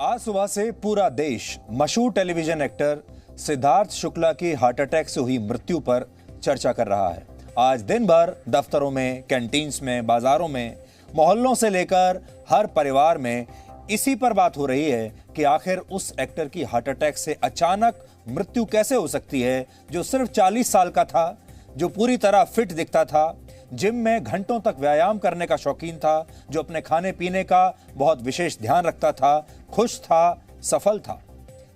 आज सुबह से पूरा देश मशहूर टेलीविजन एक्टर सिद्धार्थ शुक्ला की हार्ट अटैक से हुई मृत्यु पर चर्चा कर रहा है। आज दिन भर दफ्तरों में, कैंटीन्स में, बाजारों में, मोहल्लों से लेकर हर परिवार में इसी पर बात हो रही है कि आखिर उस एक्टर की हार्ट अटैक से अचानक मृत्यु कैसे हो सकती है, जो सिर्फ 40 साल का था, जो पूरी तरह फिट दिखता था, जिम में घंटों तक व्यायाम करने का शौकीन था, जो अपने खाने पीने का बहुत विशेष ध्यान रखता था, खुश था, सफल था।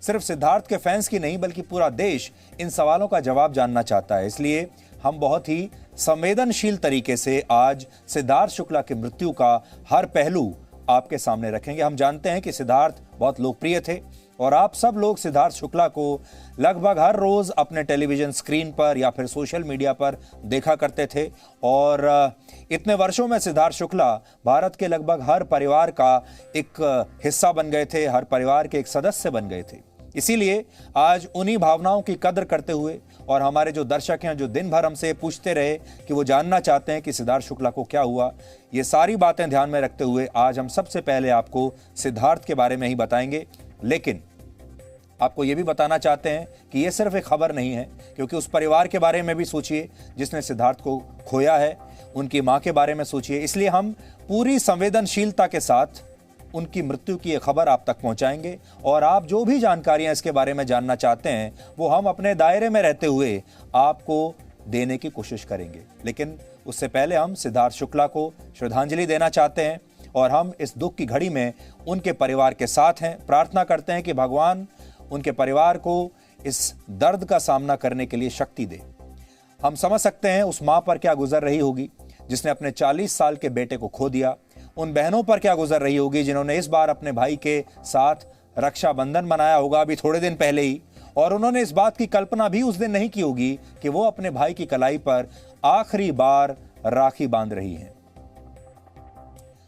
सिर्फ सिद्धार्थ के फैंस की नहीं बल्कि पूरा देश इन सवालों का जवाब जानना चाहता है। इसलिए हम बहुत ही संवेदनशील तरीके से आज सिद्धार्थ शुक्ला की मृत्यु का हर पहलू आपके सामने रखेंगे। हम जानते हैं कि सिद्धार्थ बहुत लोकप्रिय थे और आप सब लोग सिद्धार्थ शुक्ला को लगभग हर रोज अपने टेलीविजन स्क्रीन पर या फिर सोशल मीडिया पर देखा करते थे और इतने वर्षों में सिद्धार्थ शुक्ला भारत के लगभग हर परिवार का एक हिस्सा बन गए थे, हर परिवार के एक सदस्य बन गए थे। इसीलिए आज उन्हीं भावनाओं की कदर करते हुए और हमारे जो दर्शक हैं, जो दिन भर हमसे पूछते रहे कि वो जानना चाहते हैं कि सिद्धार्थ शुक्ला को क्या हुआ, ये सारी बातें ध्यान में रखते हुए आज हम सबसे पहले आपको सिद्धार्थ के बारे में ही बताएंगे। लेकिन आपको ये भी बताना चाहते हैं कि ये सिर्फ एक खबर नहीं है, क्योंकि उस परिवार के बारे में भी सोचिए जिसने सिद्धार्थ को खोया है, उनकी मां के बारे में सोचिए। इसलिए हम पूरी संवेदनशीलता के साथ उनकी मृत्यु की एक खबर आप तक पहुंचाएंगे और आप जो भी जानकारियां इसके बारे में जानना चाहते हैं वो हम अपने दायरे में रहते हुए आपको देने की कोशिश करेंगे। लेकिन उससे पहले हम सिद्धार्थ शुक्ला को श्रद्धांजलि देना चाहते हैं और हम इस दुख की घड़ी में उनके परिवार के साथ हैं। प्रार्थना करते हैं कि भगवान उनके परिवार को इस दर्द का सामना करने के लिए शक्ति दे। हम समझ सकते हैं उस मां पर क्या गुजर रही होगी जिसने अपने 40 साल के बेटे को खो दिया, उन बहनों पर क्या गुजर रही होगी जिन्होंने इस बार अपने भाई के साथ रक्षाबंधन मनाया होगा अभी थोड़े दिन पहले ही, और उन्होंने इस बात की कल्पना भी उस दिन नहीं की होगी कि वो अपने भाई की कलाई पर आखिरी बार राखी बांध रही हैं।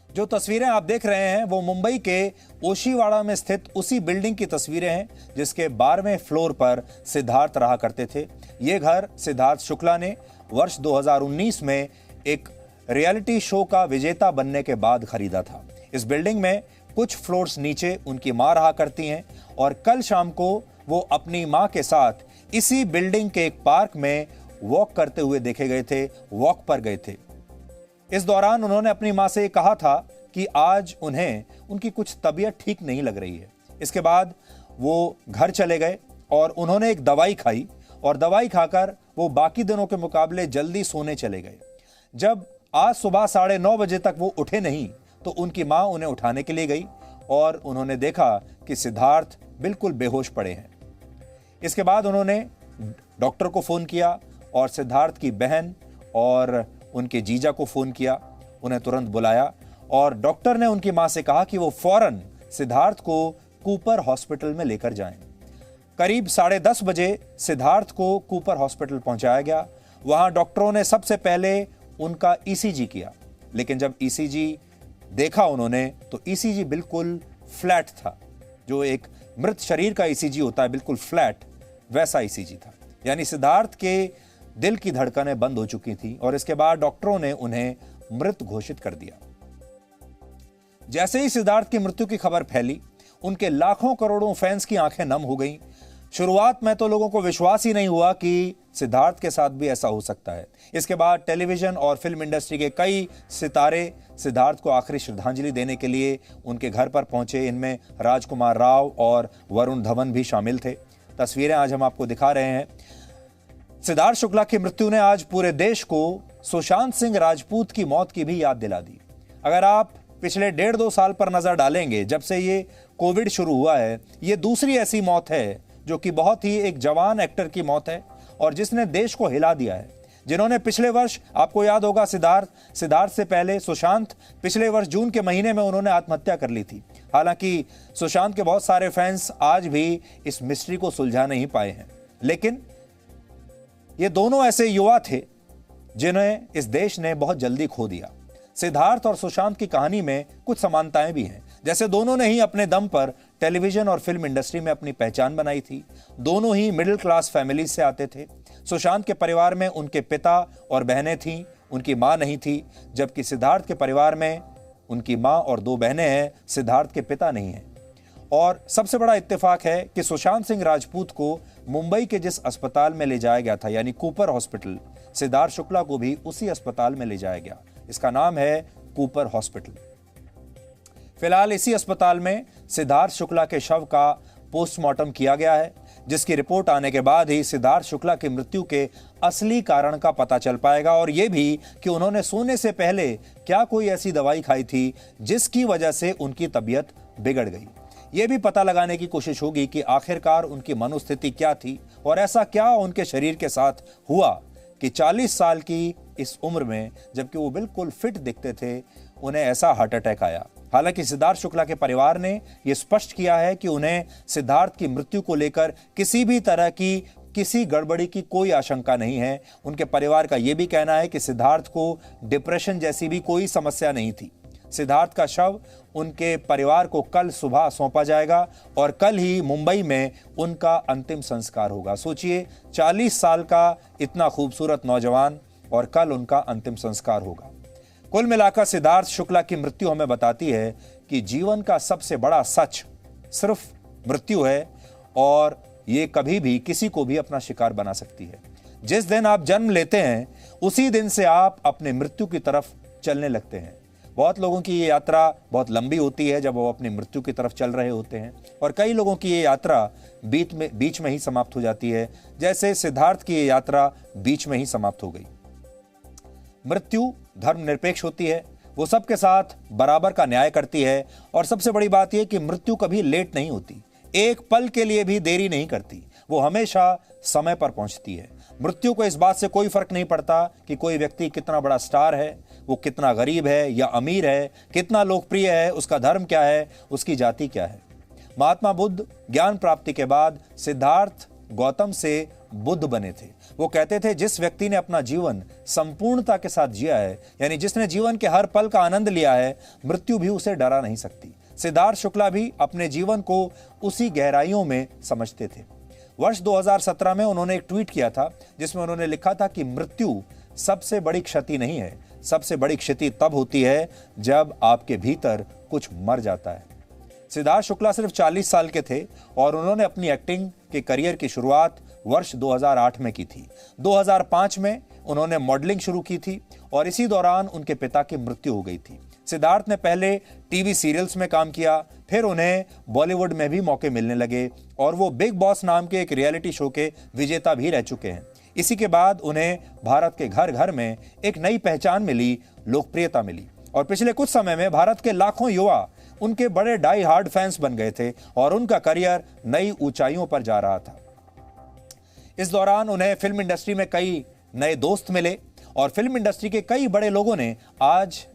जो तस्वीरें आप देख रहे हैं वो मुंबई के ओशीवाड़ा में स्थित उसी बिल्डिंग की तस्वीरें हैं जिसके 12वें फ्लोर पर सिद्धार्थ रहा करते थे। ये घर सिद्धार्थ शुक्ला ने वर्ष 2019 में एक रियलिटी शो का विजेता बनने के बाद खरीदा था। इस बिल्डिंग में कुछ फ्लोर्स नीचे उनकी मां रहा करती हैं और कल शाम को वो अपनी मां के साथ इसी बिल्डिंग के एक पार्क में वॉक करते हुए देखे गए थे, वॉक पर गए थे। इस दौरान उन्होंने अपनी मां से कहा था कि आज उन्हें उनकी कुछ तबीयत ठीक नहीं लग रही है। इसके बाद वो घर चले गए और उन्होंने एक दवाई खाई और दवाई खाकर वो बाकी दिनों के मुकाबले जल्दी सोने चले गए। जब आज सुबह 9:30 बजे तक वो उठे नहीं तो उनकी मां उन्हें उठाने के लिए गई और उन्होंने देखा कि सिद्धार्थ बिल्कुल बेहोश पड़े हैं। इसके बाद उन्होंने डॉक्टर को फोन किया और सिद्धार्थ की बहन और उनके जीजा को फोन किया, उन्हें तुरंत बुलाया और डॉक्टर ने उनकी मां से कहा कि वो फौरन सिद्धार्थ को कूपर हॉस्पिटल में लेकर जाएं। करीब 10:30 बजे सिद्धार्थ को कूपर हॉस्पिटल पहुंचाया गया। वहां डॉक्टरों ने सबसे पहले उनका ईसीजी किया, लेकिन जब ईसीजी देखा उन्होंने तो ईसीजी बिल्कुल फ्लैट था। जो एक मृत शरीर का ईसीजी होता है बिल्कुल फ्लैट, वैसा ईसीजी था। यानी सिद्धार्थ के दिल की धड़कनें बंद हो चुकी थी और इसके बाद डॉक्टरों ने उन्हें मृत घोषित कर दिया। जैसे ही सिद्धार्थ की मृत्यु की खबर फैली, उनके लाखों करोड़ों फैंस की आंखें नम हो गईं। शुरुआत में तो लोगों को विश्वास ही नहीं हुआ कि सिद्धार्थ के साथ भी ऐसा हो सकता है। इसके बाद टेलीविजन और फिल्म इंडस्ट्री के कई सितारे सिद्धार्थ को आखिरी श्रद्धांजलि देने के लिए उनके घर पर पहुंचे। इनमें राजकुमार राव और वरुण धवन भी शामिल थे। तस्वीरें आज हम आपको दिखा रहे हैं। सिद्धार्थ शुक्ला की मृत्यु ने आज पूरे देश को सुशांत सिंह राजपूत की मौत की भी याद दिला दी। अगर आप पिछले 1.5-2 साल पर नजर डालेंगे, जब से ये कोविड शुरू हुआ है, ये दूसरी ऐसी मौत है जो कि बहुत ही एक जवान एक्टर की मौत है और जिसने देश को हिला दिया है। जिन्होंने पिछले वर्ष, आपको याद होगा, सिद्धार्थ से पहले सुशांत पिछले वर्ष जून के महीने में उन्होंने आत्महत्या कर ली थी। हालांकि सुशांत के बहुत सारे फैंस आज भी इस मिस्ट्री को सुलझा नहीं पाए हैं, लेकिन ये दोनों ऐसे युवा थे जिन्हें इस देश ने बहुत जल्दी खो दिया। सिद्धार्थ और सुशांत की कहानी में कुछ समानताएं भी हैं। जैसे दोनों ने ही अपने दम पर टेलीविजन और फिल्म इंडस्ट्री में अपनी पहचान बनाई थी। दोनों ही मिडिल क्लास फैमिली से आते थे। सुशांत के परिवार में उनके पिता और बहनें थीं, उनकी मां नहीं थी, जबकि सिद्धार्थ के परिवार में उनकी मां और 2 बहनें हैं, सिद्धार्थ के पिता नहीं हैं। और सबसे बड़ा इत्तेफाक है कि सुशांत सिंह राजपूत को मुंबई के जिस अस्पताल में ले जाया गया था, यानी कूपर हॉस्पिटल, सिद्धार्थ शुक्ला को भी उसी अस्पताल में ले जाया गया। इसका नाम है कूपर हॉस्पिटल। फिलहाल इसी अस्पताल में सिद्धार्थ शुक्ला के शव का पोस्टमार्टम किया गया है, जिसकी रिपोर्ट आने के बाद ही सिद्धार्थ शुक्ला की मृत्यु के असली कारण का पता चल पाएगा, और यह भी कि उन्होंने सोने से पहले क्या कोई ऐसी दवाई खाई थी जिसकी वजह से उनकी तबीयत बिगड़ गई। यह भी पता लगाने की कोशिश होगी कि आखिरकार उनकी मनोस्थिति क्या थी और ऐसा क्या उनके शरीर के साथ हुआ कि 40 साल की इस उम्र में, जबकि वो बिल्कुल फिट दिखते थे, उन्हें ऐसा हार्ट अटैक आया। हालांकि सिद्धार्थ शुक्ला के परिवार ने यह स्पष्ट किया है कि उन्हें सिद्धार्थ की मृत्यु को लेकर किसी भी तरह की किसी गड़बड़ी की कोई आशंका नहीं है। उनके परिवार का यह भी कहना है कि सिद्धार्थ को डिप्रेशन जैसी भी कोई समस्या नहीं थी। सिद्धार्थ का शव उनके परिवार को कल सुबह सौंपा जाएगा और कल ही मुंबई में उनका अंतिम संस्कार होगा। सोचिए, 40 साल का इतना खूबसूरत नौजवान और कल उनका अंतिम संस्कार होगा। कुल मिलाकर सिद्धार्थ शुक्ला की मृत्यु हमें बताती है कि जीवन का सबसे बड़ा सच सिर्फ मृत्यु है, और ये कभी भी किसी को भी अपना शिकार बना सकती है। जिस दिन आप जन्म लेते हैं उसी दिन से आप अपने मृत्यु की तरफ चलने लगते हैं। बहुत लोगों की ये यात्रा बहुत लंबी होती है जब वो अपनी मृत्यु की तरफ चल रहे होते हैं, और कई लोगों की ये यात्रा बीच में ही समाप्त हो जाती है, जैसे सिद्धार्थ की ये यात्रा बीच में ही समाप्त हो गई। मृत्यु धर्मनिरपेक्ष होती है, वो सबके साथ बराबर का न्याय करती है, और सबसे बड़ी बात यह कि मृत्यु कभी लेट नहीं होती, एक पल के लिए भी देरी नहीं करती, वो हमेशा समय पर पहुंचती है। मृत्यु को इस बात से कोई फर्क नहीं पड़ता कि कोई व्यक्ति कितना बड़ा स्टार है, वो कितना गरीब है या अमीर है, कितना लोकप्रिय है, उसका धर्म क्या है, उसकी जाति क्या है। महात्मा बुद्ध ज्ञान प्राप्ति के बाद सिद्धार्थ गौतम से बुद्ध बने थे। वो कहते थे, जिस व्यक्ति ने अपना जीवन संपूर्णता के साथ जिया है, यानी जिसने जीवन के हर पल का आनंद लिया है, मृत्यु भी उसे डरा नहीं सकती। सिद्धार्थ शुक्ला भी अपने जीवन को उसी गहराइयों में समझते थे। वर्ष 2017 में उन्होंने एक ट्वीट किया था जिसमें उन्होंने लिखा था कि मृत्यु सबसे बड़ी क्षति नहीं है, सबसे बड़ी क्षति तब होती है जब आपके भीतर कुछ मर जाता है। सिद्धार्थ शुक्ला सिर्फ 40 साल के थे और उन्होंने अपनी एक्टिंग के करियर की शुरुआत वर्ष 2008 में की थी। 2005 में उन्होंने मॉडलिंग शुरू की थी और इसी दौरान उनके पिता की मृत्यु हो गई थी। सिद्धार्थ ने पहले टीवी सीरियल्स में काम किया, फिर उन्हें बॉलीवुड में भी मौके मिलने लगे और वो बिग बॉस नाम के एक रियलिटी शो के विजेता भी रह चुके हैं। इसी के बाद उन्हें भारत के घर घर में एक नई पहचान मिली, लोकप्रियता मिली, और पिछले कुछ समय में भारत के लाखों युवा उनके बड़े डाई हार्ड फैंस बन गए थे और उनका करियर नई ऊंचाइयों पर जा रहा था। इस दौरान उन्हें फिल्म इंडस्ट्री में कई नए दोस्त मिले और फिल्म इंडस्ट्री के कई बड़े लोगों ने आज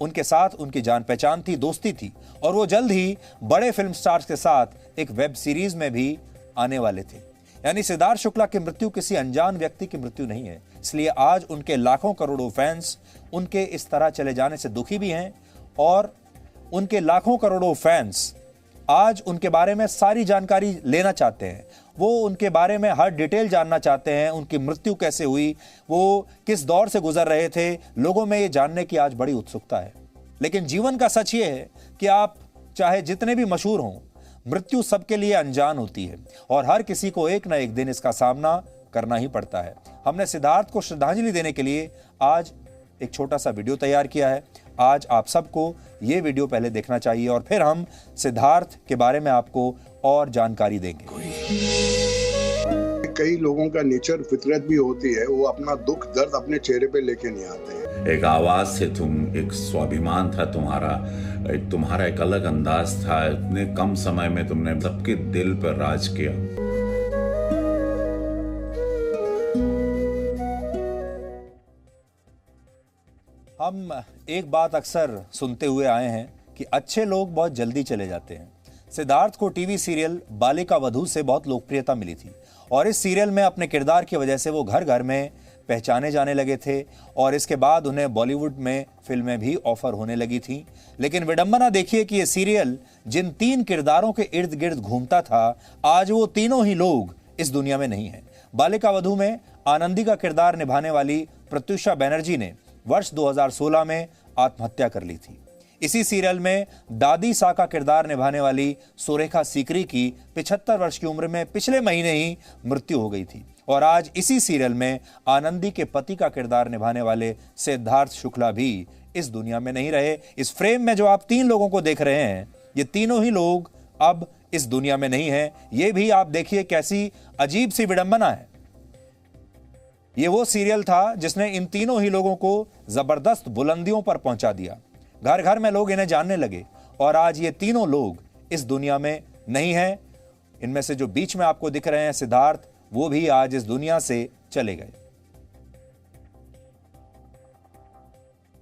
उनके साथ उनकी जान पहचान थी, दोस्ती थी, और वो जल्द ही बड़े फिल्म स्टार्स के साथ एक वेब सीरीज में भी आने वाले थे। यानी सिद्धार्थ शुक्ला की मृत्यु किसी अनजान व्यक्ति की मृत्यु नहीं है, इसलिए आज उनके लाखों करोड़ों फैंस उनके इस तरह चले जाने से दुखी भी हैं, और उनके लाखों करोड़ों फैंस आज उनके बारे में सारी जानकारी लेना चाहते हैं। वो उनके बारे में हर डिटेल जानना चाहते हैं, उनकी मृत्यु कैसे हुई, वो किस दौर से गुजर रहे थे। लोगों में ये जानने की आज बड़ी उत्सुकता है। लेकिन जीवन का सच ये है कि आप चाहे जितने भी मशहूर हों, मृत्यु सबके लिए अनजान होती है और हर किसी को एक ना एक दिन इसका सामना करना ही पड़ता है। हमने सिद्धार्थ को श्रद्धांजलि देने के लिए आज एक छोटा सा वीडियो तैयार किया है। आज आप सबको ये वीडियो पहले देखना चाहिए और फिर हम सिद्धार्थ के बारे में आपको और जानकारी देंगे। कई लोगों का नेचर, फितरत भी होती है, वो अपना दुख दर्द अपने चेहरे पे लेके नहीं आते हैं। एक आवाज थे तुम, एक स्वाभिमान था तुम्हारा एक अलग अंदाज था। इतने कम समय में तुमने सबके दिल पर राज किया। हम एक बात अक्सर सुनते हुए आए हैं कि अच्छे लोग बहुत जल्दी चले जाते हैं। सिद्धार्थ को टीवी सीरियल बालिका वधू से बहुत लोकप्रियता मिली थी और इस सीरियल में अपने किरदार की वजह से वो घर घर में पहचाने जाने लगे थे और इसके बाद उन्हें बॉलीवुड में फिल्में भी ऑफर होने लगी थी। लेकिन विडंबना देखिए कि ये सीरियल जिन 3 किरदारों के इर्द गिर्द घूमता था, आज वो तीनों ही लोग इस दुनिया में नहीं है। बालिका वधू में आनंदी का किरदार निभाने वाली प्रत्युषा बनर्जी ने वर्ष 2016 में आत्महत्या कर ली थी। इसी सीरियल में दादी सा का किरदार निभाने वाली सुरेखा सीकरी की 75 वर्ष की उम्र में पिछले महीने ही मृत्यु हो गई थी। और आज इसी सीरियल में आनंदी के पति का किरदार निभाने वाले सिद्धार्थ शुक्ला भी इस दुनिया में नहीं रहे। इस फ्रेम में जो आप 3 लोगों को देख रहे हैं, ये तीनों ही लोग अब इस दुनिया में नहीं हैं। ये भी आप देखिए कैसी अजीब सी विडंबना है। ये वो सीरियल था जिसने इन तीनों ही लोगों को जबरदस्त बुलंदियों पर पहुंचा दिया। घर घर में लोग इन्हें जानने लगे और आज ये तीनों लोग इस दुनिया में नहीं हैं। इनमें से जो बीच में आपको दिख रहे हैं सिद्धार्थ, वो भी आज इस दुनिया से चले गए।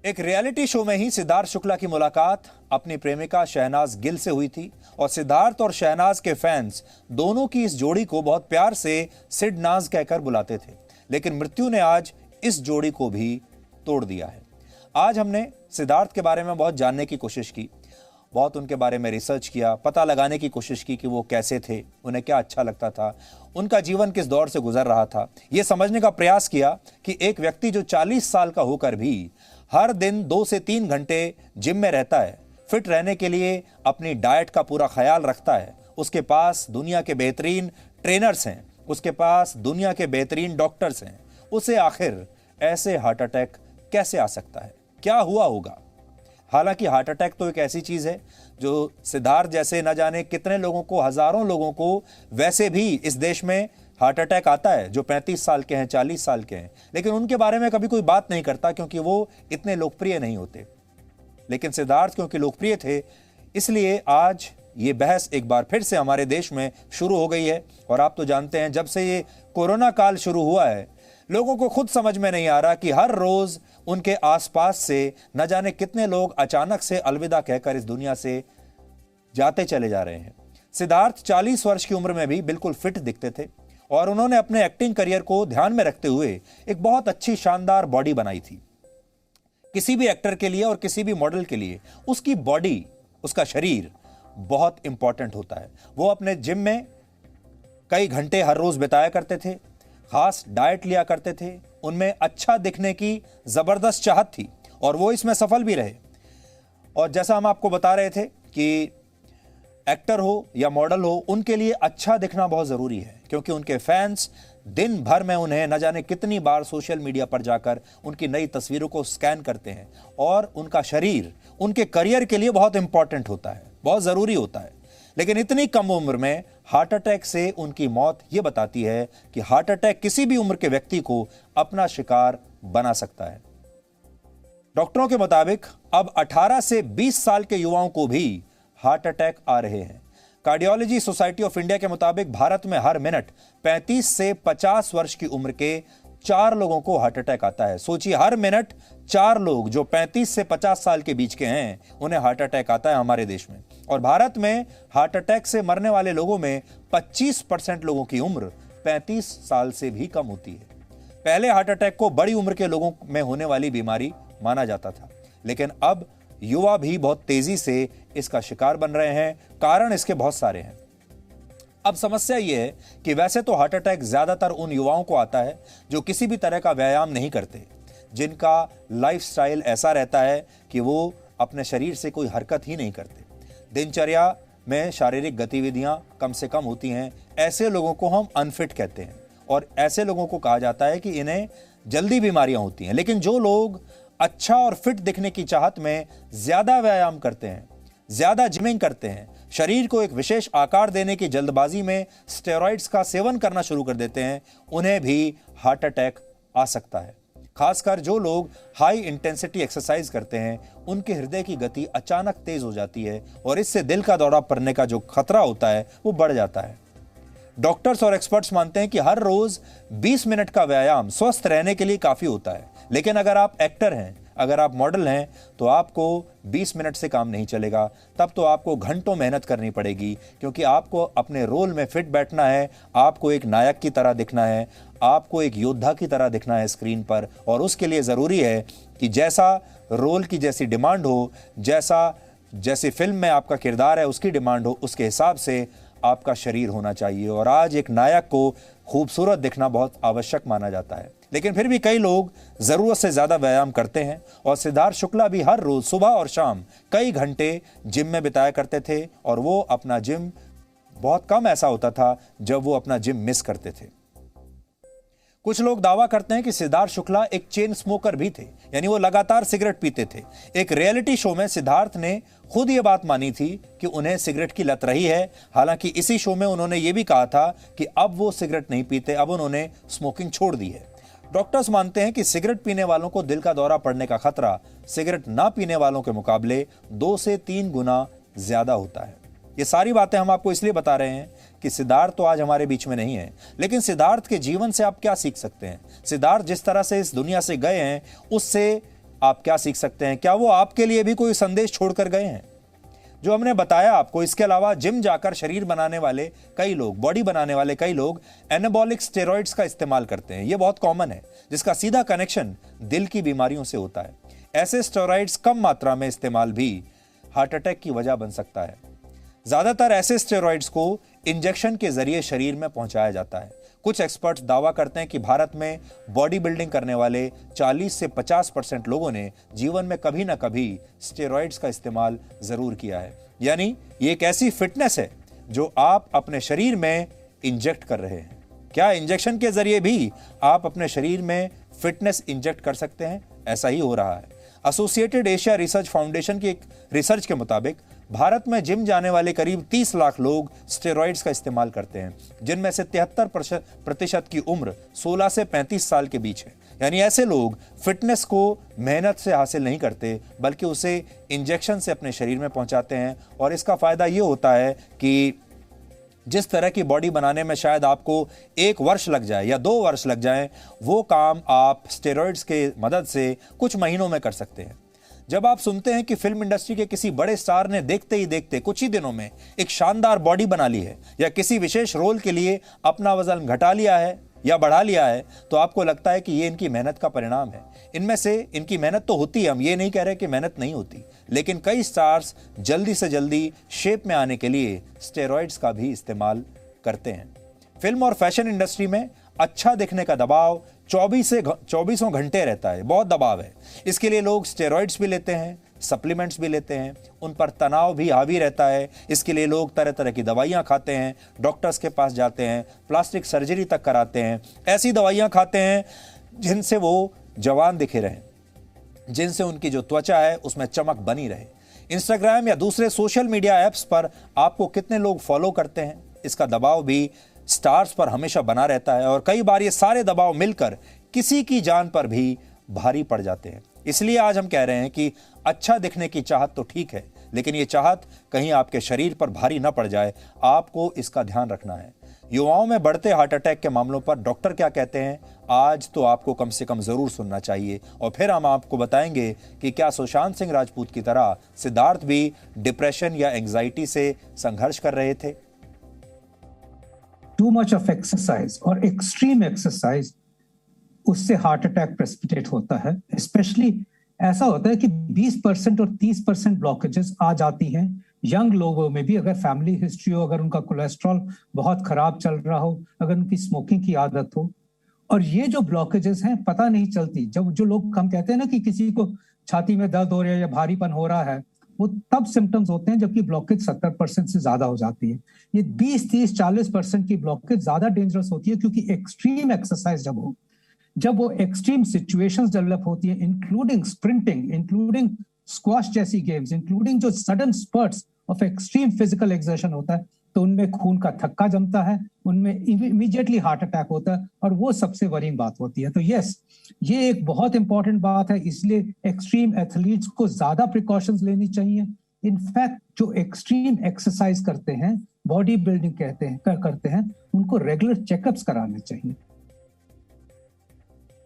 एक रियलिटी शो में ही सिद्धार्थ शुक्ला की मुलाकात अपनी प्रेमिका शहनाज गिल से हुई थी और सिद्धार्थ और शहनाज के फैंस दोनों की इस जोड़ी को बहुत प्यार से सिड नाज कहकर बुलाते थे। लेकिन मृत्यु ने आज इस जोड़ी को भी तोड़ दिया है। आज हमने सिद्धार्थ के बारे में बहुत जानने की कोशिश की, बहुत उनके बारे में रिसर्च किया, पता लगाने की कोशिश की कि वो कैसे थे, उन्हें क्या अच्छा लगता था, उनका जीवन किस दौर से गुजर रहा था। ये समझने का प्रयास किया कि एक व्यक्ति जो 40 साल का होकर भी हर दिन 2 से 3 घंटे जिम में रहता है, फिट रहने के लिए अपनी डाइट का पूरा ख्याल रखता है, उसके पास दुनिया के बेहतरीन ट्रेनर्स हैं, उसके पास दुनिया के बेहतरीन डॉक्टर्स हैं, उसे आखिर ऐसे हार्ट अटैक कैसे आ सकता है, क्या हुआ होगा। हालांकि हार्ट अटैक तो एक ऐसी चीज है जो सिद्धार्थ जैसे न जाने कितने लोगों को, हजारों लोगों को वैसे भी इस देश में हार्ट अटैक आता है जो 35 साल के हैं, 40 साल के हैं, लेकिन उनके बारे में कभी कोई बात नहीं करता क्योंकि वो इतने लोकप्रिय नहीं होते। लेकिन सिद्धार्थ क्योंकि लोकप्रिय थे, इसलिए आज ये बहस एक बार फिर से हमारे देश में शुरू हो गई है। और आप तो जानते हैं, जब से ये कोरोना काल शुरू हुआ है, लोगों को खुद समझ में नहीं आ रहा कि हर रोज उनके आसपास से न जाने कितने लोग अचानक से अलविदा कहकर इस दुनिया से जाते चले जा रहे हैं। सिद्धार्थ 40 वर्ष की उम्र में भी बिल्कुल फिट दिखते थे और उन्होंने अपने एक्टिंग करियर को ध्यान में रखते हुए एक बहुत अच्छी शानदार बॉडी बनाई थी। किसी भी एक्टर के लिए और किसी भी मॉडल के लिए उसकी बॉडी, उसका शरीर बहुत इंपॉर्टेंट होता है। वो अपने जिम में कई घंटे हर रोज बिताया करते थे, खास डाइट लिया करते थे, उनमें अच्छा दिखने की जबरदस्त चाहत थी और वो इसमें सफल भी रहे। और जैसा हम आपको बता रहे थे कि एक्टर हो या मॉडल हो, उनके लिए अच्छा दिखना बहुत जरूरी है क्योंकि उनके फैंस दिन भर में उन्हें न जाने कितनी बार सोशल मीडिया पर जाकर उनकी नई तस्वीरों को स्कैन करते हैं और उनका शरीर उनके करियर के लिए बहुत इंपॉर्टेंट होता है, बहुत जरूरी होता है। लेकिन इतनी कम उम्र में हार्ट अटैक से उनकी मौत ये बताती है कि हार्ट अटैक किसी भी उम्र के व्यक्ति को अपना शिकार बना सकता है। डॉक्टरों के मुताबिक अब 18 से 20 साल के युवाओं को भी हार्ट अटैक आ रहे हैं। कार्डियोलॉजी सोसाइटी ऑफ इंडिया के मुताबिक भारत में हर मिनट 35 से 50 वर्ष की उम्र के 4 लोगों को हार्ट अटैक आता है। सोचिए, हर मिनट 4 लोग जो 35 से 50 साल के बीच के हैं, उन्हें हार्ट अटैक आता है हमारे देश में। और भारत में हार्ट अटैक से मरने वाले लोगों में 25% लोगों की उम्र 35 साल से भी कम होती है। पहले हार्ट अटैक को बड़ी उम्र के लोगों में होने वाली बीमारी माना जाता था, लेकिन अब युवा भी बहुत तेजी से इसका शिकार बन रहे हैं। कारण इसके बहुत सारे हैं। अब समस्या यह है कि वैसे तो हार्ट अटैक ज्यादातर उन युवाओं को आता है जो किसी भी तरह का व्यायाम नहीं करते, जिनका लाइफस्टाइल ऐसा रहता है कि वो अपने शरीर से कोई हरकत ही नहीं करते, दिनचर्या में शारीरिक गतिविधियां कम से कम होती हैं। ऐसे लोगों को हम अनफिट कहते हैं और ऐसे लोगों को कहा जाता है कि इन्हें जल्दी बीमारियां होती हैं। लेकिन जो लोग अच्छा और फिट दिखने की चाहत में ज्यादा व्यायाम करते हैं, ज्यादा जिमिंग करते हैं, शरीर को एक विशेष आकार देने की जल्दबाजी में स्टेरॉइड्स का सेवन करना शुरू कर देते हैं, उन्हें भी हार्ट अटैक आ सकता है। खासकर जो लोग हाई इंटेंसिटी एक्सरसाइज करते हैं, उनके हृदय की गति अचानक तेज हो जाती है और इससे दिल का दौरा पड़ने का जो खतरा होता है वो बढ़ जाता है। डॉक्टर्स और एक्सपर्ट्स मानते हैं कि हर रोज 20 मिनट का व्यायाम स्वस्थ रहने के लिए काफी होता है। लेकिन अगर आप एक्टर हैं, अगर आप मॉडल हैं, तो आपको 20 मिनट से काम नहीं चलेगा। तब तो आपको घंटों मेहनत करनी पड़ेगी क्योंकि आपको अपने रोल में फिट बैठना है, आपको एक नायक की तरह दिखना है, आपको एक योद्धा की तरह दिखना है स्क्रीन पर। और उसके लिए ज़रूरी है कि जैसा रोल की जैसी डिमांड हो, जैसी फिल्म में आपका किरदार है उसकी डिमांड हो, उसके हिसाब से आपका शरीर होना चाहिए। और आज एक नायक को खूबसूरत दिखना बहुत आवश्यक माना जाता है। लेकिन फिर भी कई लोग जरूरत से ज्यादा व्यायाम करते हैं और सिद्धार्थ शुक्ला भी हर रोज सुबह और शाम कई घंटे जिम में बिताया करते थे और वो अपना जिम बहुत कम ऐसा होता था जब वो अपना जिम मिस करते थे। कुछ लोग दावा करते हैं कि सिद्धार्थ शुक्ला एक चेन स्मोकर भी थे, यानी वो लगातार सिगरेट पीते थे। एक रियलिटी शो में सिद्धार्थ ने खुद ये बात मानी थी कि उन्हें सिगरेट की लत रही है। हालांकि इसी शो में उन्होंने ये भी कहा था कि अब वो सिगरेट नहीं पीते, अब उन्होंने स्मोकिंग छोड़ दी है। डॉक्टर्स मानते हैं कि सिगरेट पीने वालों को दिल का दौरा पड़ने का खतरा सिगरेट ना पीने वालों के मुकाबले 2 से 3 गुना ज्यादा होता है। ये सारी बातें हम आपको इसलिए बता रहे हैं कि सिद्धार्थ तो आज हमारे बीच में नहीं है, लेकिन सिद्धार्थ के जीवन से आप क्या सीख सकते हैं? सिद्धार्थ जिस तरह से इस दुनिया से गए हैं उससे आप क्या सीख सकते हैं? क्या वो आपके लिए भी कोई संदेश छोड़कर गए हैं? जो हमने बताया आपको, इसके अलावा जिम जाकर शरीर बनाने वाले कई लोग, बॉडी बनाने वाले कई लोग एनाबॉलिक स्टेरॉइड्स का इस्तेमाल करते हैं। ये बहुत कॉमन है, जिसका सीधा कनेक्शन दिल की बीमारियों से होता है। ऐसे स्टेरॉइड्स कम मात्रा में इस्तेमाल भी हार्ट अटैक की वजह बन सकता है। ज्यादातर ऐसे स्टेरॉइड्स को इंजेक्शन के जरिए शरीर में पहुंचाया जाता है। कुछ एक्सपर्ट्स दावा करते हैं कि भारत में बॉडी बिल्डिंग करने वाले 40 से 50% लोगों ने जीवन में कभी ना कभी स्टेरॉइड्स का इस्तेमाल जरूर किया है। यानी ये एक ऐसी फिटनेस है जो आप अपने शरीर में इंजेक्ट कर रहे हैं। क्या इंजेक्शन के जरिए भी आप अपने शरीर में फिटनेस इंजेक्ट कर सकते हैं? ऐसा ही हो रहा है। एसोसिएटेड एशिया रिसर्च फाउंडेशन की एक रिसर्च के मुताबिक भारत में जिम जाने वाले करीब 30 लाख लोग स्टेरॉइड्स का इस्तेमाल करते हैं, जिनमें से 73% की उम्र 16 से 35 साल के बीच है। यानी ऐसे लोग फिटनेस को मेहनत से हासिल नहीं करते, बल्कि उसे इंजेक्शन से अपने शरीर में पहुंचाते हैं। और इसका फायदा ये होता है कि जिस तरह की बॉडी बनाने में शायद आपको 1 वर्ष लग जाए या 2 वर्ष लग जाए, वो काम आप स्टेरॉइड्स के मदद से कुछ महीनों में कर सकते हैं। जब आप सुनते हैं कि फिल्म इंडस्ट्री के किसी बड़े स्टार ने देखते ही देखते कुछ ही दिनों में एक शानदार बॉडी बना ली है या किसी विशेष रोल के लिए अपना वजन घटा लिया है या बढ़ा लिया है, तो आपको लगता है कि ये इनकी मेहनत का परिणाम है। इनमें से इनकी मेहनत तो होती है, हम ये नहीं कह रहे कि मेहनत नहीं होती, लेकिन कई स्टार्स जल्दी से जल्दी शेप में आने के लिए स्टेरॉइड्स का भी इस्तेमाल करते हैं। फिल्म और फैशन इंडस्ट्री में अच्छा दिखने का दबाव 24 घंटे रहता है, बहुत दबाव है। इसके लिए लोग स्टेरॉइड्स भी लेते हैं, सप्लीमेंट्स भी लेते हैं, उन पर तनाव भी हावी रहता है। इसके लिए लोग तरह तरह की दवाइयां खाते हैं, डॉक्टर्स के पास जाते हैं, प्लास्टिक सर्जरी तक कराते हैं। ऐसी दवाइयां खाते हैं जिनसे वो जवान दिखे रहें, जिनसे उनकी जो त्वचा है उसमें चमक बनी रहे। इंस्टाग्राम या दूसरे सोशल मीडिया ऐप्स पर आपको कितने लोग फॉलो करते हैं, इसका दबाव भी स्टार्स पर हमेशा बना रहता है। और कई बार ये सारे दबाव मिलकर किसी की जान पर भी भारी पड़ जाते हैं। इसलिए आज हम कह रहे हैं कि अच्छा दिखने की चाहत तो ठीक है, लेकिन ये चाहत कहीं आपके शरीर पर भारी न पड़ जाए, आपको इसका ध्यान रखना है। युवाओं में बढ़ते हार्ट अटैक के मामलों पर डॉक्टर क्या कहते हैं, आज तो आपको कम से कम जरूर सुनना चाहिए। और फिर हम आपको बताएंगे कि क्या सुशांत सिंह राजपूत की तरह सिद्धार्थ भी डिप्रेशन या एंजाइटी से संघर्ष कर रहे थे। टू मच ऑफ एक्सरसाइज और एक्सट्रीम एक्सरसाइज, उससे हार्ट अटैक प्रेसिपिटेट होता है। स्पेशली ऐसा होता है कि 20% और 30% ब्लॉकेजेस आ जाती हैं यंग लोगों में भी, अगर फैमिली हिस्ट्री हो, अगर उनका कोलेस्ट्रॉल बहुत खराब चल रहा हो, अगर उनकी स्मोकिंग की आदत हो। और ये जो ब्लॉकेजेस हैं पता नहीं चलती। जब जो लोग हम कहते हैं ना कि किसी को छाती में दर्द हो रहा है या भारीपन हो रहा है, वो तब सिम्टम्स होते हैं जबकि ब्लॉकेज 70% से ज्यादा हो जाती है। ये 20, 30, 40% की ब्लॉकेज ज्यादा डेंजरस होती है, क्योंकि एक्सट्रीम एक्सरसाइज जब वो एक्सट्रीम सिचुएशंस डेवलप होती है, इंक्लूडिंग स्प्रिंटिंग, इंक्लूडिंग स्क्वाश जैसी गेम्स, इंक्लूडिंग जो sudden sprouts of extreme physical exertion होता है, तो उनमें खून का थक्का जमता है, उनमें इमीडिएटली हार्ट अटैक होता है, और वो सबसे वरींग बात होती है। तो यस, ये एक बहुत इंपॉर्टेंट बात है। इसलिए एक्सट्रीम एथलीट्स को ज्यादा प्रिकॉशंस लेनी चाहिए। इनफैक्ट जो एक्सट्रीम एक्सरसाइज करते हैं, बॉडी बिल्डिंग करते हैं, उनको रेगुलर चेकअप्स कराने चाहिए।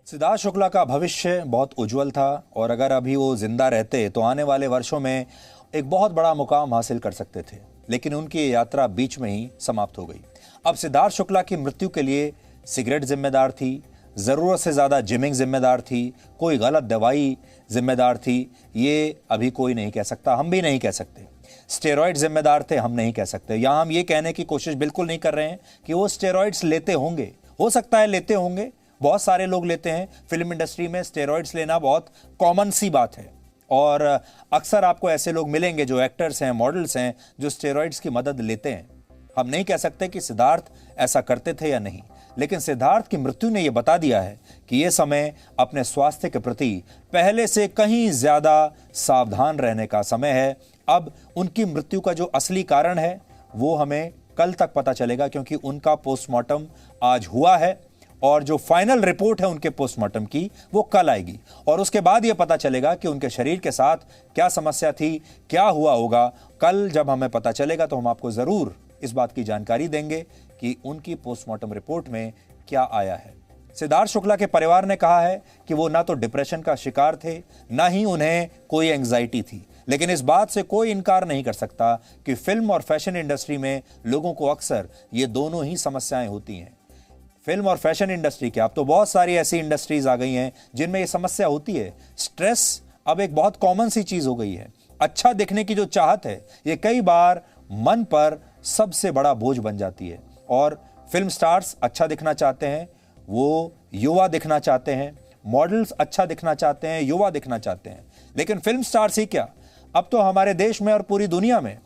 सिद्धार्थ शुक्ला का भविष्य बहुत उज्जवल था, और अगर अभी वो जिंदा रहते तो आने वाले वर्षों में एक बहुत बड़ा मुकाम हासिल कर सकते थे, लेकिन उनकी यात्रा बीच में ही समाप्त हो गई। अब सिद्धार्थ शुक्ला की मृत्यु के लिए सिगरेट जिम्मेदार थी, जरूरत से ज्यादा जिमिंग जिम्मेदार थी, कोई गलत दवाई जिम्मेदार थी, ये अभी कोई नहीं कह सकता, हम भी नहीं कह सकते। स्टेरॉइड जिम्मेदार थे, हम नहीं कह सकते। यहां हम ये कहने की कोशिश बिल्कुल नहीं कर रहे हैं कि वो स्टेरॉइड्स लेते होंगे, हो सकता है लेते होंगे, बहुत सारे लोग लेते हैं। फिल्म इंडस्ट्री में स्टेरॉइड्स लेना बहुत कॉमन सी बात है और अक्सर आपको ऐसे लोग मिलेंगे जो एक्टर्स हैं, मॉडल्स हैं, जो स्टेरॉइड्स की मदद लेते हैं। हम नहीं कह सकते कि सिद्धार्थ ऐसा करते थे या नहीं, लेकिन सिद्धार्थ की मृत्यु ने यह बता दिया है कि यह समय अपने स्वास्थ्य के प्रति पहले से कहीं ज्यादा सावधान रहने का समय है। अब उनकी मृत्यु का जो असली कारण है वो हमें कल तक पता चलेगा, क्योंकि उनका पोस्टमार्टम आज हुआ है और जो फाइनल रिपोर्ट है उनके पोस्टमार्टम की वो कल आएगी और उसके बाद यह पता चलेगा कि उनके शरीर के साथ क्या समस्या थी, क्या हुआ होगा। कल जब हमें पता चलेगा तो हम आपको जरूर इस बात की जानकारी देंगे कि उनकी पोस्टमार्टम रिपोर्ट में क्या आया है। सिद्धार्थ शुक्ला के परिवार ने कहा है कि वो ना तो डिप्रेशन का शिकार थे, ना ही उन्हें कोई एंजाइटी थी, लेकिन इस बात से कोई इनकार नहीं कर सकता कि फिल्म और फैशन इंडस्ट्री में लोगों को अक्सर ये दोनों ही समस्याएं होती हैं। फिल्म और फैशन इंडस्ट्री के अब तो बहुत सारी ऐसी इंडस्ट्रीज आ गई हैं जिनमें ये समस्या होती है। स्ट्रेस अब एक बहुत कॉमन सी चीज हो गई है। अच्छा दिखने की जो चाहत है ये कई बार मन पर सबसे बड़ा बोझ बन जाती है और फिल्म स्टार्स अच्छा दिखना चाहते हैं, वो युवा दिखना चाहते हैं, मॉडल्स अच्छा दिखना चाहते हैं, युवा दिखना चाहते हैं। लेकिन फिल्म स्टार्स ही क्या, अब तो हमारे देश में और पूरी दुनिया में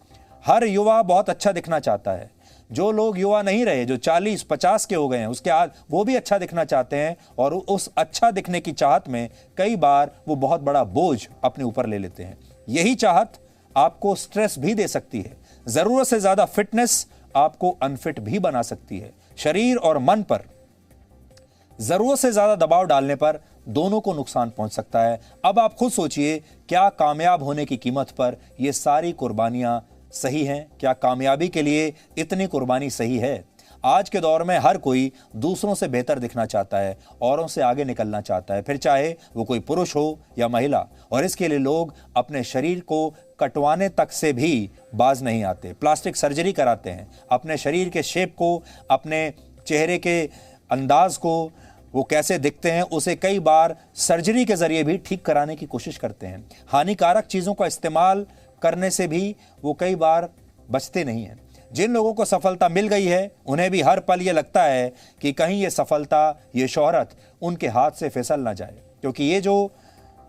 हर युवा बहुत अच्छा दिखना चाहता है। जो लोग युवा नहीं रहे, जो 40-50 के हो गए हैं, उसके आज वो भी अच्छा दिखना चाहते हैं और उस अच्छा दिखने की चाहत में कई बार वो बहुत बड़ा बोझ अपने ऊपर ले लेते हैं। यही चाहत आपको स्ट्रेस भी दे सकती है। जरूरत से ज्यादा फिटनेस आपको अनफिट भी बना सकती है। शरीर और मन पर जरूरत से ज्यादा दबाव डालने पर दोनों को नुकसान पहुंच सकता है। अब आप खुद सोचिए, क्या कामयाब होने की कीमत पर यह सारी कुर्बानियां सही हैं? क्या कामयाबी के लिए इतनी कुर्बानी सही है? आज के दौर में हर कोई दूसरों से बेहतर दिखना चाहता है, औरों से आगे निकलना चाहता है, फिर चाहे वो कोई पुरुष हो या महिला, और इसके लिए लोग अपने शरीर को कटवाने तक से भी बाज नहीं आते। प्लास्टिक सर्जरी कराते हैं, अपने शरीर के शेप को, अपने चेहरे के अंदाज को, वो कैसे दिखते हैं उसे कई बार सर्जरी के जरिए भी ठीक कराने की कोशिश करते हैं। हानिकारक चीजों का इस्तेमाल करने से भी वो कई बार बचते नहीं हैं। जिन लोगों को सफलता मिल गई है उन्हें भी हर पल ये लगता है कि कहीं ये सफलता, ये शोहरत उनके हाथ से फिसल ना जाए, क्योंकि ये जो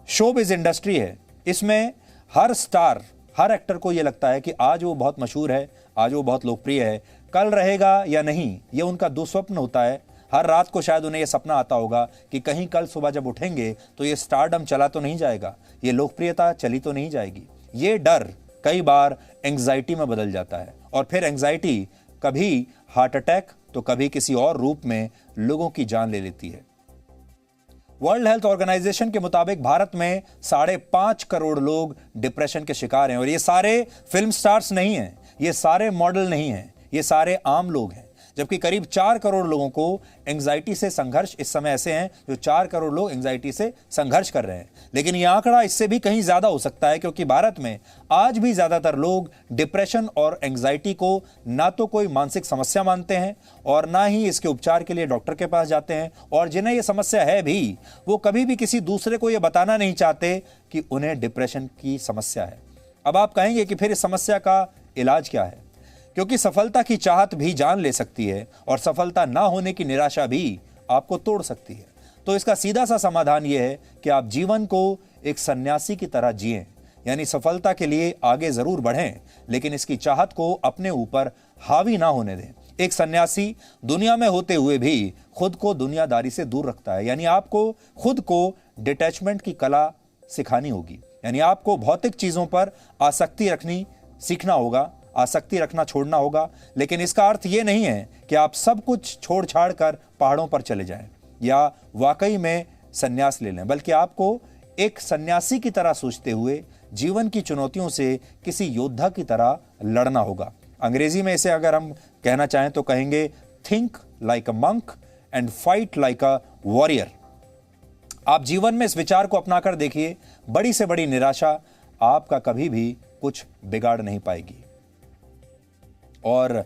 शोबिज़ इंडस्ट्री है इसमें हर स्टार, हर एक्टर को ये लगता है कि आज वो बहुत मशहूर है, आज वो बहुत लोकप्रिय है, कल रहेगा या नहीं ये उनका दुस्वप्न होता है। हर रात को शायद उन्हें यह सपना आता होगा कि कहीं कल सुबह जब उठेंगे तो ये स्टारडम चला तो नहीं जाएगा, ये लोकप्रियता चली तो नहीं जाएगी। ये डर कई बार एंग्जाइटी में बदल जाता है और फिर एंग्जाइटी कभी हार्ट अटैक तो कभी किसी और रूप में लोगों की जान ले लेती है। वर्ल्ड हेल्थ ऑर्गेनाइजेशन के मुताबिक भारत में 5.5 करोड़ लोग डिप्रेशन के शिकार हैं और ये सारे फिल्म स्टार्स नहीं हैं, ये सारे मॉडल नहीं हैं, ये सारे आम लोग हैं। जबकि करीब 4 करोड़ लोगों को एंग्जाइटी से संघर्ष, इस समय ऐसे हैं जो 4 करोड़ लोग एंग्जाइटी से संघर्ष कर रहे हैं। लेकिन यह आंकड़ा इससे भी कहीं ज्यादा हो सकता है, क्योंकि भारत में आज भी ज्यादातर लोग डिप्रेशन और एंग्जाइटी को ना तो कोई मानसिक समस्या मानते हैं और ना ही इसके उपचार के लिए डॉक्टर के पास जाते हैं, और जिन्हें यह समस्या है भी वो कभी भी किसी दूसरे को यह बताना नहीं चाहते कि उन्हें डिप्रेशन की समस्या है। अब आप कहेंगे कि फिर इस समस्या का इलाज क्या है, क्योंकि सफलता की चाहत भी जान ले सकती है और सफलता ना होने की निराशा भी आपको तोड़ सकती है। तो इसका सीधा सा समाधान यह है कि आप जीवन को एक सन्यासी की तरह जिएं, यानी सफलता के लिए आगे जरूर बढ़ें लेकिन इसकी चाहत को अपने ऊपर हावी ना होने दें। एक सन्यासी दुनिया में होते हुए भी खुद को दुनियादारी से दूर रखता है, यानी आपको खुद को डिटैचमेंट की कला सिखानी होगी, यानी आपको भौतिक चीजों पर आसक्ति रखनी सीखना होगा, आसक्ति रखना छोड़ना होगा। लेकिन इसका अर्थ यह नहीं है कि आप सब कुछ छोड़ छाड़ कर पहाड़ों पर चले जाएं या वाकई में सन्यास ले लें, बल्कि आपको एक सन्यासी की तरह सोचते हुए जीवन की चुनौतियों से किसी योद्धा की तरह लड़ना होगा। अंग्रेजी में इसे अगर हम कहना चाहें तो कहेंगे think like a monk and fight like a warrior. आप जीवन में इस विचार को अपनाकर देखिए, बड़ी से बड़ी निराशा आपका कभी भी कुछ बिगाड़ नहीं पाएगी। और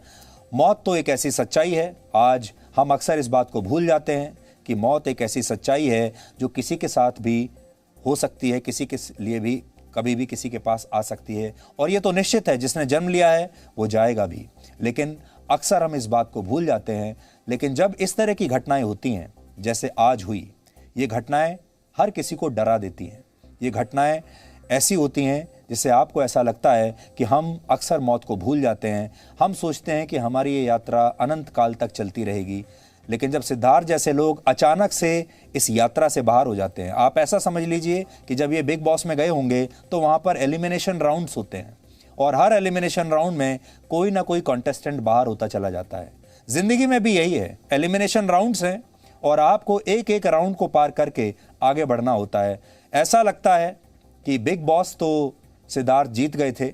मौत तो एक ऐसी सच्चाई है, आज हम अक्सर इस बात को भूल जाते हैं कि मौत एक ऐसी सच्चाई है जो किसी के साथ भी हो सकती है, किसी के लिए भी कभी भी किसी के पास आ सकती है, और ये तो निश्चित है जिसने जन्म लिया है वो जाएगा भी। लेकिन अक्सर हम इस बात को भूल जाते हैं। लेकिन जब इस तरह की घटनाएं होती हैं जैसे आज हुई, ये घटनाएं हर किसी को डरा देती हैं। ये घटनाएं ऐसी होती हैं जिससे आपको ऐसा लगता है कि हम अक्सर मौत को भूल जाते हैं। हम सोचते हैं कि हमारी ये यात्रा अनंत काल तक चलती रहेगी, लेकिन जब सिद्धार्थ जैसे लोग अचानक से इस यात्रा से बाहर हो जाते हैं, आप ऐसा समझ लीजिए कि जब ये बिग बॉस में गए होंगे तो वहाँ पर एलिमिनेशन राउंड्स होते हैं और हर एलिमिनेशन राउंड में कोई ना कोई कॉन्टेस्टेंट बाहर होता चला जाता है। जिंदगी में भी यही है, एलिमिनेशन राउंड्स हैं और आपको एक एक राउंड को पार करके आगे बढ़ना होता है। ऐसा लगता है कि बिग बॉस तो सिद्धार्थ जीत गए थे,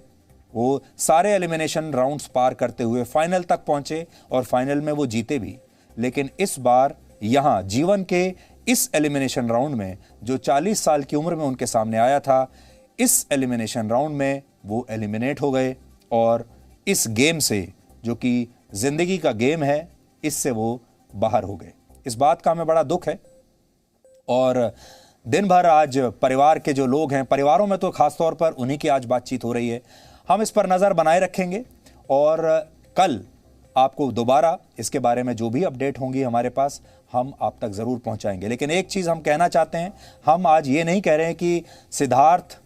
वो सारे एलिमिनेशन राउंड्स पार करते हुए फाइनल तक पहुंचे और फाइनल में वो जीते भी। लेकिन इस बार यहाँ जीवन के इस एलिमिनेशन राउंड में जो 40 साल की उम्र में उनके सामने आया था, इस एलिमिनेशन राउंड में वो एलिमिनेट हो गए और इस गेम से, जो कि जिंदगी का गेम है, इससे वो बाहर हो गए। इस बात का हमें बड़ा दुख है और दिन भर आज परिवार के जो लोग हैं, परिवारों में तो खासतौर पर उन्हीं की आज बातचीत हो रही है। हम इस पर नज़र बनाए रखेंगे और कल आपको दोबारा इसके बारे में जो भी अपडेट होंगी हमारे पास, हम आप तक ज़रूर पहुंचाएंगे। लेकिन एक चीज़ हम कहना चाहते हैं, हम आज ये नहीं कह रहे हैं कि सिद्धार्थ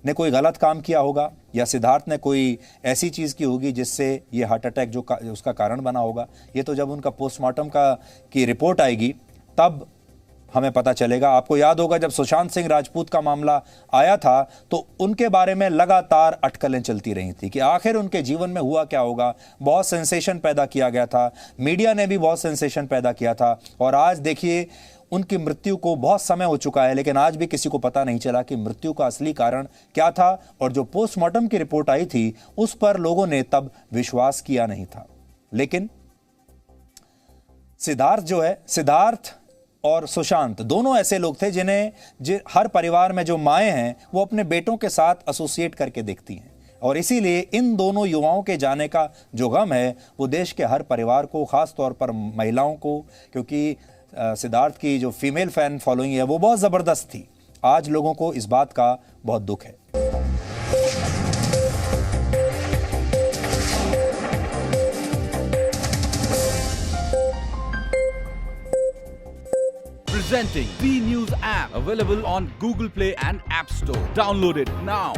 ने कोई गलत काम किया होगा या सिद्धार्थ ने कोई ऐसी चीज़ की होगी जिससे ये हार्ट अटैक उसका कारण बना होगा। ये तो जब उनका पोस्टमार्टम की रिपोर्ट आएगी तब हमें पता चलेगा। आपको याद होगा जब सुशांत सिंह राजपूत का मामला आया था तो उनके बारे में लगातार अटकलें चलती रही थी कि आखिर उनके जीवन में हुआ क्या होगा। बहुत सेंसेशन पैदा किया गया था, मीडिया ने भी बहुत सेंसेशन पैदा किया था और आज देखिए उनकी मृत्यु को बहुत समय हो चुका है, लेकिन आज भी किसी को पता नहीं चला कि मृत्यु का असली कारण क्या था। और जो पोस्टमार्टम की रिपोर्ट आई थी उस पर लोगों ने तब विश्वास किया नहीं था। लेकिन सिद्धार्थ और सुशांत दोनों ऐसे लोग थे जिन्हें हर परिवार में जो माएँ हैं वो अपने बेटों के साथ एसोसिएट करके देखती हैं और इसीलिए इन दोनों युवाओं के जाने का जो गम है वो देश के हर परिवार को, खास तौर पर महिलाओं को, क्योंकि सिद्धार्थ की जो फीमेल फैन फॉलोइंग है वो बहुत ज़बरदस्त थी। आज लोगों को इस बात का बहुत दुख है। Presenting B News app, available on Google Play and App Store. Download it now.